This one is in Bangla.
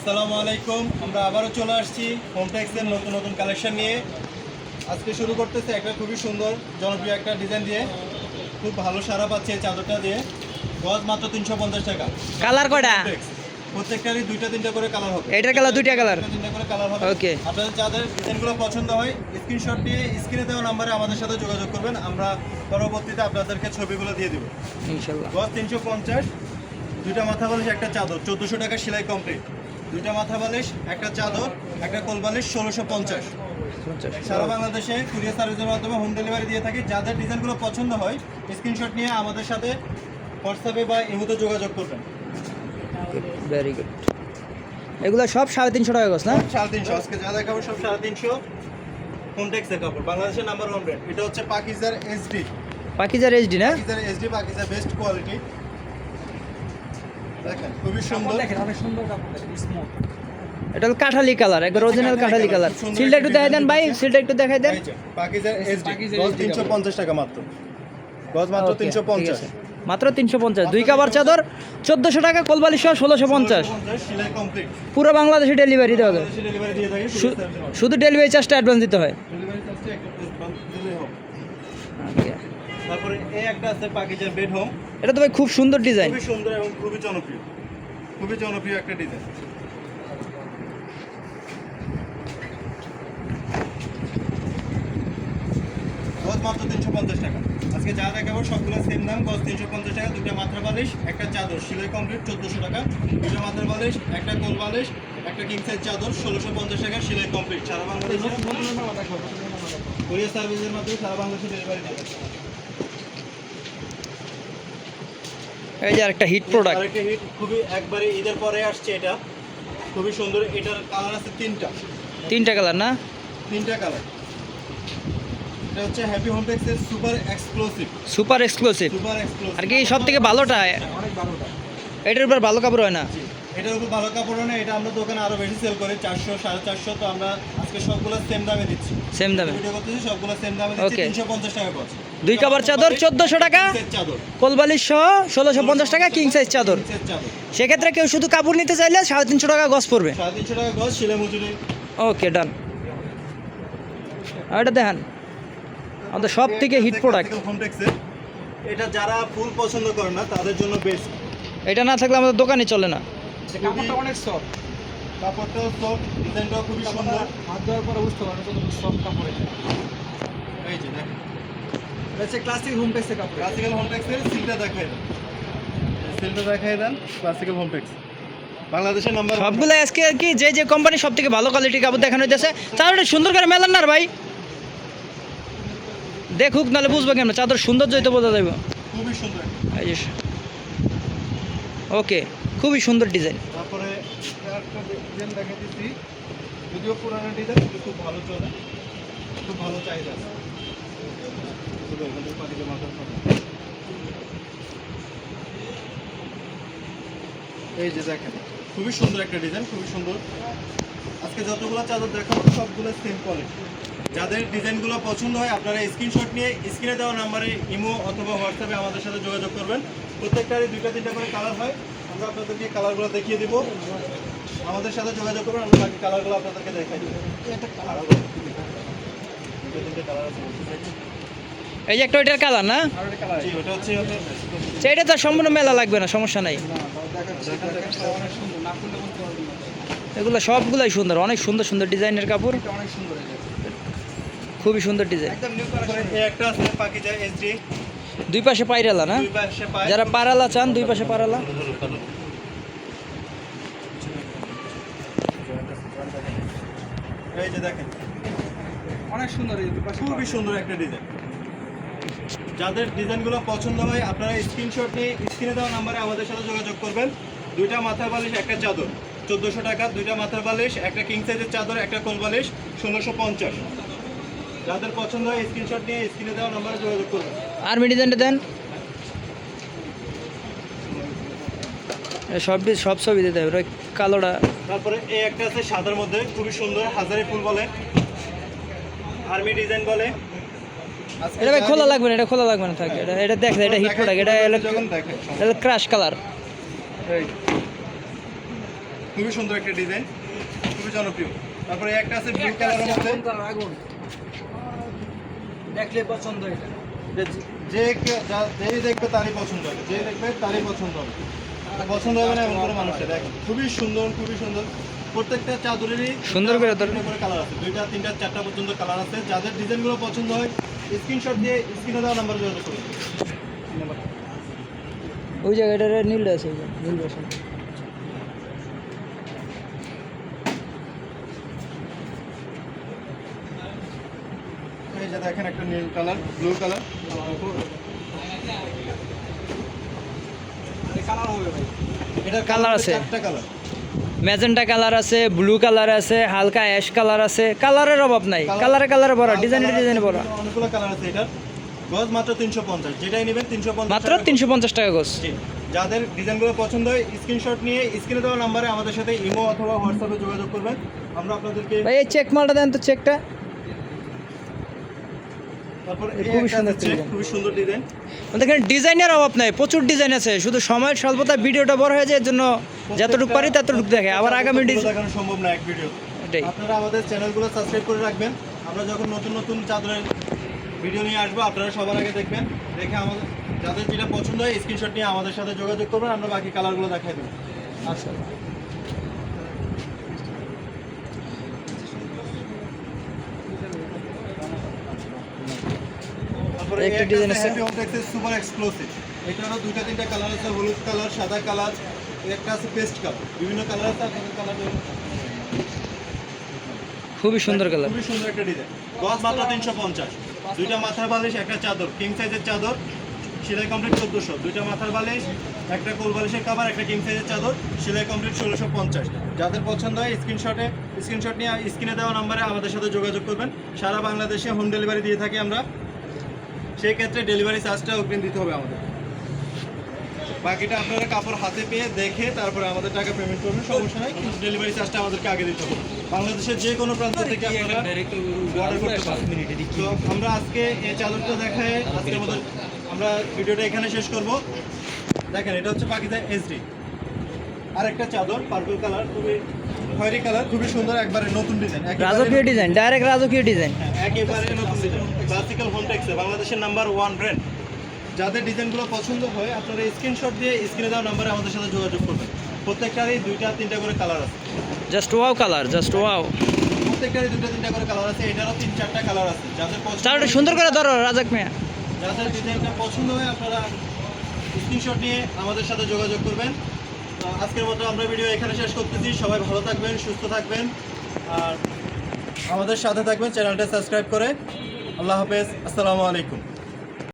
আসসালামু আলাইকুম। আমরা আবারও চলে আসছি হোমটেক্সের নতুন নতুন কালেকশন নিয়ে। আজকে শুরু করতেছে একটা খুবই সুন্দর জনপ্রিয় একটা ডিজাইন দিয়ে। খুব ভালো সারা পাচ্ছে এই চাদরটা দিয়ে। গজ মাত্র 350 টাকা। কালার কয়টা? প্রত্যেকটারই দুইটা তিনটা করে কালার হবে। এটার কালার দুইটা কালার, তিনটা করে কালার হবে। ওকে। আপনাদের যাদের ডিজাইনগুলো পছন্দ হয় স্ক্রিনশট দিয়ে স্ক্রিনে দেওয়া নম্বরে আমাদের সাথে যোগাযোগ করবেন। আমরা পরবর্তীতে আপনাদেরকে ছবিগুলো দিয়ে দেব ইনশাআল্লাহ। গজ 350, দুইটা মাথা বালিশ একটা চাদর 1400 টাকা সেলাই কমপ্লিট। দুইটা মাথা বালিশ একটা চাদর একটা কোল বালিশ 1650। সারা বাংলাদেশে কুরিয়ার সার্ভিসের মাধ্যমে হোম ডেলিভারি দিয়ে থাকি। যাদের ডিজাইনগুলো পছন্দ হয় স্ক্রিনশট নিয়ে আমাদের সাথে হোয়াটসঅ্যাপে বা ইমোতে যোগাযোগ করবেন। Very good. এগুলো সব 350 টাকা গছ না? 350। আজকে যা দেখাবো সব 350। হোমটেক্সের কাপড়, বাংলাদেশের নাম্বার 1 ব্র্যান্ড। এটা হচ্ছে পাকিজার এসডি। পাকিজার এইচডি না? পাকিজার এসডি, পাকিজার বেস্ট কোয়ালিটি। দেখেন খুবই সুন্দর, দেখেন অনেক সুন্দর কাপড়, স্মুথ। এটা হলো কাঠালি কালার, একবার অরিজিনাল কাঠালি কালার। সিলটা একটু দেখাই দেন ভাই, সিলটা একটু দেখাই দেন। পাকিজার এসডি গজ 350 টাকা মাত্র। গজ মাত্র 350। মাত্র 350। দুই কাভার চাদর 1400 টাকা, কোলবালিশ সহ 1650। সেলাই কমপ্লিট। পুরো বাংলাদেশে ডেলিভারি দেওয়া যায়। ডেলিভারি দিয়ে থাকি। শুধু ডেলিভারি চার্জটা অ্যাডভান্স দিতে হয়। ডেলিভারি চার্জটা একটা দিলেই হবে। ওকে। তারপরে এই একটা আছে পাকিজার বেড হোম। এটা তো ভাই খুব সুন্দর ডিজাইন। খুবই সুন্দর এবং খুবই জনপ্রিয়। খুবই জনপ্রিয় একটা ডিজাইন। গজ মাত্র 350 টাকা। আজকে যা দেখাবো সবগুলো সেম দাম। গজ 350 টাকা। দুটো মাথার বালিশ একটা চাদর সেলাই কমপ্লিট 1400 টাকা। দুটো মাথার বালিশ একটা কোল বালিশ একটা কিং সাইজ চাদর 1650 টাকা সেলাই কমপ্লিট। সারা বাংলাদেশে কুরিয়ার সার্ভিসের মাধ্যমে সারা বাংলাদেশে ডেলিভারি দেওয়া হয়। এই যে আরেকটা হিট প্রোডাক্ট। আরেকটা হিট, খুবই একবারে ঈদের পরে আসছে এটা। খুবই সুন্দর। এটার কালার আছে তিনটা কালার না? তিনটা কালার। এটা হচ্ছে হ্যাপি হোমটেক্সের super exclusive. Super exclusive. Super exclusive আর কি সবথেকে ভালোটা, অনেক ভালোটা। এটার উপর ভালো কাপড় হয় না? এটার উপর ভালো কাপড় না। এটা আমরা দোকানে আরো বেশি সেল করি 400 450। তো আমরা আজকে সবগুলো সেম দামে দিচ্ছি। সেম দামে ভিডিও করতেছি সবগুলো সেম দামে দিচ্ছি। ওকে। 350 টাকা গজ। দুই কাভার চাদর 1400 টাকা, সেট চাদর কোলবালিশ সহ 1650 টাকা, কিং সাইজ চাদর। সেট চাদর সেক্ষেত্রে কেউ শুধু কাপড় নিতে চাইলে 350 টাকা গজ পড়বে। 350 টাকা গজ, সেলাই মজুরি। ওকে, ডান। আর এটা দেখেন আমাদের সব থেকে হিট প্রোডাক্ট। হোমটেক্সের এটা যারা ফুল পছন্দ করে না তাদের জন্য বেস্ট। এটা না থাকলে আমাদের দোকানে চলে না। কাপড়টা অনেক সফট, কাপড়টাও সফট, ডিজাইনটাও খুবই সুন্দর। হাত দেওয়ার পরে বুঝতে পারবেন কতটুকু সফট কাপড় এটা। এই যে দেখেন এটা হচ্ছে ক্লাসিক হোমটেক্সের কাপড়। ক্লাসিক্যাল হোমটেক্সের সিলটা দেখাই দেন। সিলটা দেখাই দেন। ক্লাসিক্যাল হোমটেক্স বাংলাদেশের নাম্বার সবগুলো আজকে আর কি যে কোম্পানি সব থেকে ভালো কোয়ালিটির কাপড় দেখানো হইতেছে, তাহলে সুন্দর করে মেলান না ভাই, দেখুক নাহলে বুঝবো কেমন চাদর সৌন্দর্য হইতে বোঝা যাবে। খুবই সুন্দর। এই যে ওকে, খুবই সুন্দর ডিজাইন। তারপরে একটা ডিজাইন দেখাই দিচ্ছি, যদিও পুরানো ডিজাইন কিন্তু খুব ভালো চলে, খুব ভালো চাহিদা আছে। শুধু এখানে পাতিকে মাথার কথা। এই যে দেখেন খুবই সুন্দর একটা ডিজাইন, খুবই সুন্দর। আজকে যতগুলো চাদর দেখাবো সবগুলো সেম কোয়ালিটি। যাদের ডিজাইনগুলো পছন্দ হয় আপনারা স্ক্রিনশট নিয়ে স্ক্রিনে দেওয়া নাম্বারে ইমো অথবা হোয়াটসঅ্যাপে আমাদের সাথে যোগাযোগ করবেন। প্রত্যেকটারই দুইটা তিনটা করে কালার হয়। আমরা আপনাদেরকে কালারগুলো দেখিয়ে দিব। আমাদের সাথে যোগাযোগ করবেন, আমরা বাকি কালারগুলো আপনাদেরকে দেখাই দেবো। এটা কালার দুটো তিনটে কালার আছে। এই যে একটা ওইটার কালার না? আর একটা কালার। জি, ওটা হচ্ছে এটা তো সম্পূর্ণ মেলা লাগবে না, সমস্যা নাই। দেখাচ্ছে অনেক সুন্দর, না খুললে বুঝতে পারবেন না। এগুলো সবগুলাই সুন্দর, অনেক সুন্দর সুন্দর ডিজাইনের কাপড়, এটা অনেক সুন্দর এটা। খুবই সুন্দর ডিজাইন। একদম নিউ কালেকশন। এই একটা আছে পাকিজা এসডি। দুই পাশে পায়রালা না? দুই পাশে পায়। যারা পারালা চান দুই পাশে পারালা। এই যে দেখেন অনেক সুন্দর এই দুপাশে। খুবই সুন্দর একটা ডিজাইন। যাদের ডিজাইনগুলো পছন্দ হয় আপনারা স্ক্রিনশট নিয়ে স্ক্রিনে দেওয়া নাম্বারে আমাদের সাথে যোগাযোগ করবেন। দুইটা মাথার বালিশ একটা চাদর 1400 টাকা। দুইটা মাথার বালিশ একটা কিং সাইজের চাদর একটা কোল বালিশ 1650। যাদের পছন্দ হয় স্ক্রিনশট নিয়ে স্ক্রিনে দেওয়া নাম্বারে যোগাযোগ করবেন। আর্মি ডিজাইনটা দেন, সব ছবি দিতে হবে। কালোটা তারপরে এই একটা আছে সাদার মধ্যে, খুবই সুন্দর, হাজারি ফুল বলে, আর্মি ডিজাইন বলে। এটা ভাই খোলা লাগবে না, এটা খোলা লাগবে না, থাকে এটা এটা দেখেন, এটা হিট প্রোডাক্ট, এটা যখন দেখেন এটা ক্রাশ কালার। খুবই সুন্দর একটা ডিজাইন, খুবই জনপ্রিয়। তারপরে একটা আছে ব্লু কালারের মধ্যে, আগুন দেখলে পছন্দ এটা। যেই দেখবে তারই পছন্দ হবে, যে দেখবে তারই পছন্দ হবে, পছন্দ হবে না এমন কোনো মানুষের। দেখেন খুবই সুন্দর, খুবই সুন্দর। প্রত্যেকটা চাদরেরই সুন্দর করে ধরো। তিনটা করে কালার আছে, 2টা 3টা 4টা পর্যন্ত কালার আছে। যাদের ডিজাইনগুলো পছন্দ হয় স্ক্রিনশট দিয়ে স্ক্রিনে দেওয়া নাম্বারে যোগাযোগ করুন। ওই জায়গাটার নীলটা আছে, ওই যে নীল বসে। এই যে দেখেন একটা নীল কালার, ব্লু কালার, কালার হবে ভাই। এটা কালার আছে। 4টা কালার। ম্যাজেন্টা কালার আছে, ব্লু কালার আছে, হালকা অ্যাশ কালার আছে। কালারের অভাব নাই, কালারে ভরা, ডিজাইনে ভরা। অনেকগুলো কালার আছে। এটার গজ মাত্র 350, যেটাই নেবেন 350 মাত্র 350 টাকা গোছ। জি। যাদের ডিজাইনগুলো পছন্দ হয় স্ক্রিনশট নিয়ে স্ক্রিনে দেওয়া নাম্বারে আমাদের সাথে ইমো অথবা হোয়াটসঅ্যাপে যোগাযোগ করবেন। আমরা আপনাদেরকে ভাই এই চেক মালটা দেন তো, চেকটা। তারপর খুবই সুন্দর ডিজাইন, খুবই সুন্দর ডিজাইন। দেখেন ডিজাইনের অভাব নাই, প্রচুর ডিজাইন আছে, শুধু সময়ের স্বল্পতা ভিডিওটা বড় হয়ে যায়, এর জন্য যতটুকু পারি ততটুকু দেখে। আবার আগামী দেখানো সম্ভব না এক ভিডিও। এটাই। আপনারা আমাদের চ্যানেলগুলো সাবস্ক্রাইব করে রাখবেন। আমরা যখন নতুন নতুন চাদরের ভিডিও নিয়ে আসবো আপনারা সবার আগে দেখবেন। দেখে আমাদের যাদের যেটা পছন্দ হয় স্ক্রিনশট নিয়ে আমাদের সাথে যোগাযোগ করবেন, আমরা বাকি কালারগুলো দেখাই দেবো। আচ্ছা। তারপরে একটা একটা ডিজাইন আছে আছে। হ্যাপি হোম টেক্সের সুপার এক্সক্লুসিভ। এটারও 2টা 3টা কালার আছে, হলুদ কালার, সাদা কালার, একটা আছে পেস্ট কালার, বিভিন্ন কালার আছে। আপনাদের কালার খুবই সুন্দর কালার। খুবই সুন্দর একটা ডিজাইন। গজ মাত্র 350, 2টা মাথার বালিশ, একটা চাদর, কিং সাইজের চাদর, সেলাই কমপ্লিট 1400, 2টা মাথার বালিশ, একটা কোল বালিশের কভার, একটা কিং সাইজের চাদর, সেলাই কমপ্লিট 1650। যাদের পছন্দ হয় স্ক্রিনশট নিয়ে স্ক্রিনে দেওয়া নম্বরে আমাদের সাথে যোগাযোগ করবেন। সারা বাংলাদেশে হোম ডেলিভারি দিয়ে থাকি আমরা, সেই ক্ষেত্রে ডেলিভারি চার্জটা অগ্রিম দিতে হবে আমাদের। বাকিটা আপনারা কাপড় হাতে পেয়ে দেখে তারপরে আমাদের টাকা পেমেন্ট করবেন, সমস্যা নাই, কিন্তু ডেলিভারি চার্জটা আমাদেরকে আগে দিতে হবে। বাংলাদেশের যে কোনো প্রান্ত থেকে আপনারা অর্ডার করতে পারবেন। তো আমরা আজকে এই চাদরটা দেখায় আজকের মতো আমরা ভিডিওটা এখানে শেষ করব। দেখেন এটা হচ্ছে পাকিস্তান এসডি, আরেকটা চাদর পার্পল কালার, খুবই খয়েরি কালার, খুবই সুন্দর, একবারে নতুন ডিজাইন, রাজকীয় ডিজাইন, ডাইরেক্ট রাজকীয় ডিজাইন। একেবারে নতুন ডিজাইন, ক্লাসিক্যাল হোম টেক্সে বাংলাদেশের নাম্বার 1 ব্র্যান্ড। যাদের ডিজাইনগুলো পছন্দ হয় আপনারা স্ক্রিনশট দিয়ে স্ক্রিনে দেওয়া নাম্বারে আমাদের সাথে যোগাযোগ করবেন। প্রত্যেকটারই 2টা 3টা করে কালার আছে, just wow colour, just wow. প্রত্যেকটারই 2টা 3টা করে কালার আছে। এটারও 3-4টা কালার আছে। যাদের পছন্দ চারটা সুন্দর করে ধরো রাজাক মিয়া। যাদের ডিজাইনটা পছন্দ হয় আপনারা স্ক্রিনশট নিয়ে আমাদের সাথে যোগাযোগ করবেন। তো আজকের মতো আমরা ভিডিও এখানে শেষ করতেছি। সবাই ভালো থাকবেন, সুস্থ থাকবেন, আর আমাদের সাথে থাকবেন চ্যানেলটা সাবস্ক্রাইব করে। আল্লাহ হাফেজ, আসসালামু আলাইকুম।